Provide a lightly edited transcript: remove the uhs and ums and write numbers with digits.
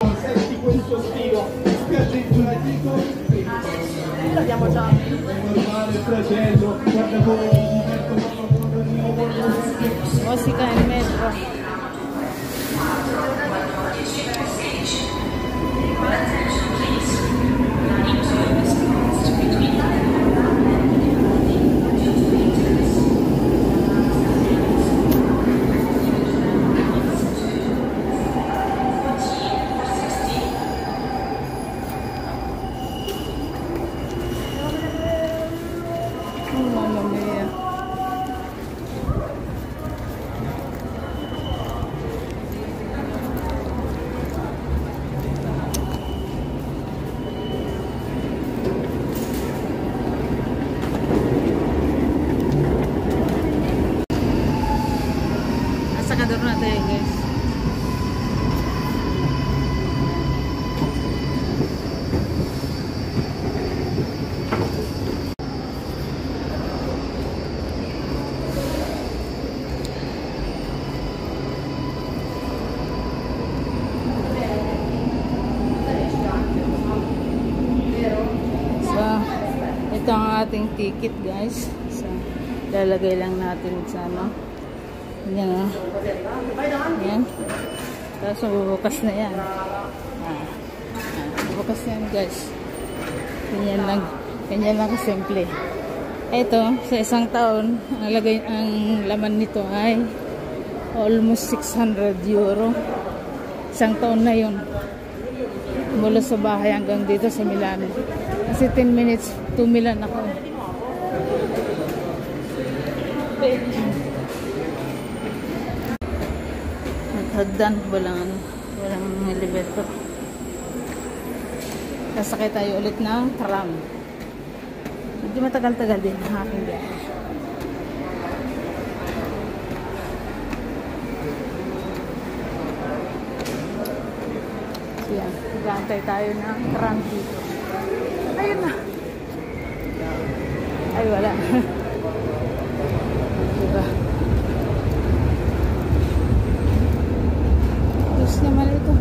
Senti questo stilo, spiace ingiuradito. L'abbiamo già. Normale, fratello, guarda come mi diverto quando musica in metro. Mamma mia. Nasa kador na tayo, guys. Ito ang ating ticket, guys. So, lalagay lang natin sa ano. Yan, oh. Yan. Tapos mabubukas na yan. Mabubukas na yan, guys. Ganyan lang kasimple. Ito, sa isang taon, ang laman nito ay almost 600 euro. Isang taon na yun. Mula sa bahay hanggang dito sa Milan. Kasi 10 minutes to Milan ako. Naghagdan, walang elevator. Sasakay tayo ulit ng tram. Medyo matagal-tagal din ang aking biyahe. So yan, nag-aantay tayo ng tram dito. Ayun na. Ay, wala. Diba? Terus naman ito.